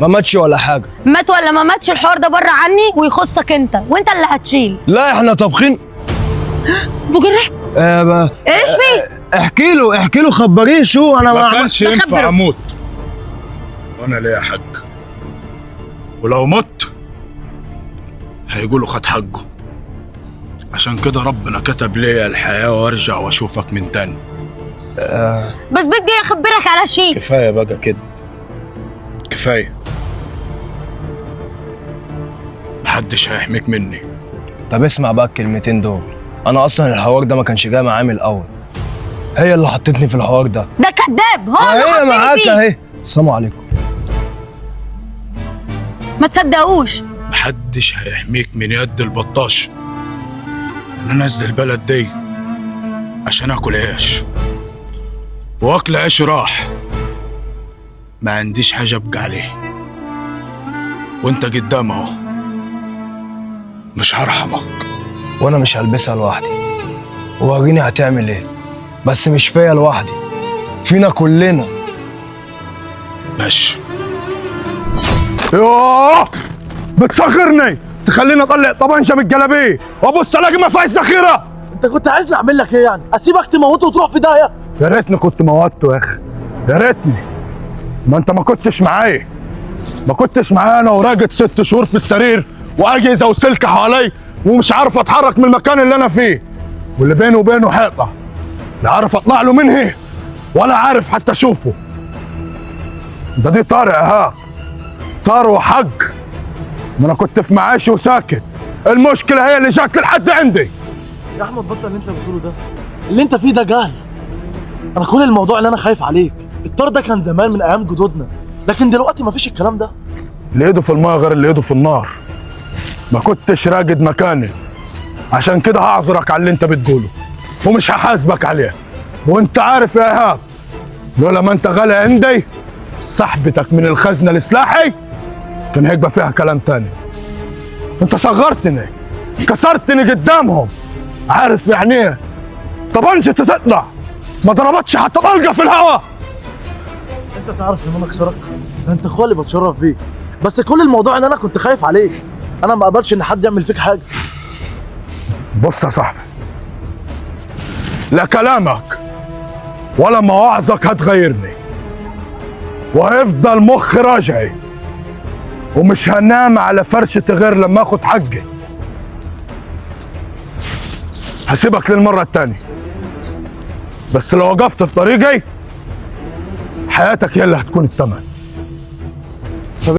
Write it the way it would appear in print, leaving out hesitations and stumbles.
ما ماتش ولا حاجه. مات ولا ما ماتش الحوار ده بره عني ويخصك انت، وانت اللي هتشيل. لا احنا طابخين. ابو جراح ايش في؟ احكي له خبريه شو انا ما كانش ينفع اموت وانا ليا حق، ولو مت هيقولوا خد حقه. عشان كده ربنا كتب ليا الحياة وارجع واشوفك من تاني. بس بدي اخبرك على شيء. كفاية بقى كده، كفاية. محدش هيحميك مني. طب اسمع بقى الكلمتين دول، انا اصلا الحوار ده ما كانش جاي معايا من الاول، هي اللي حطتني في الحوار ده. ده كذاب، هو اللي هي حطني معاك فيه. اهي. السلام عليكم. ما تصدقوش. محدش هيحميك من يد البطاش. انا نازل البلد دي عشان اكل عيش، واكل عيش راح. ما عنديش حاجة ابقى عليه، وانت قدام اهو، مش هرحمك. وانا مش هلبسها لوحدي، وريني هتعمل ايه. بس مش فيا لوحدي، فينا كلنا. ماشي. يوه بتصغرني، تخليني اطلع طبنجه من الجلابيه وابص الاقي ما فيهاش ذخيره. انت كنت عايزني اعمل لك ايه يعني؟ اسيبك تموته وتروح في داهيه؟ يا ريتني كنت موتته يا اخي، يا ريتني. ما انت ما كنتش معايا، ما كنتش معايا انا وراقد 6 شهور في السرير واجهزه وسلكه حوالي، ومش عارف اتحرك من المكان اللي انا فيه، واللي بيني وبينه حيطه لا عارف اطلع له منه ولا عارف حتى اشوفه. ده دي طارق ها، طار وحق. ما انا كنت في معاشي وساكت، المشكله هي اللي جات لحد عندي. يا احمد بطل اللي انت بتقوله ده، اللي انت فيه ده جهل. انا كل الموضوع اللي انا خايف عليك، الطار ده كان زمان من ايام جدودنا، لكن دلوقتي مفيش الكلام ده. اللي ايده في الماء غير اللي ايده في النار. ما كنتش راقد مكاني، عشان كده هعذرك على اللي انت بتقوله ومش هحاسبك عليه. وانت عارف يا ايهاب، لولا ما انت غالي عندي سحبتك من الخزنه لسلاحي كان هيبقى فيها كلام تاني. انت صغرتني، كسرتني قدامهم، عارف يعني ايه طبنجة تطلع ما ضربتش حتى طلقه في الهواء. انت تعرف ان انا اكسرك؟ ده انت اخويا اللي بتشرف بيك، بس كل الموضوع ان انا كنت خايف عليك. انا ما اقبلش ان حد يعمل فيك حاجه. بص يا صاحبي، لا كلامك ولا مواعظك هتغيرني، وهيفضل مخي راجعي، ومش هنام على فرشة غير لما اخد حقي. هسيبك للمرة التانية، بس لو وقفت في طريقي حياتك هي اللي هتكون التمن.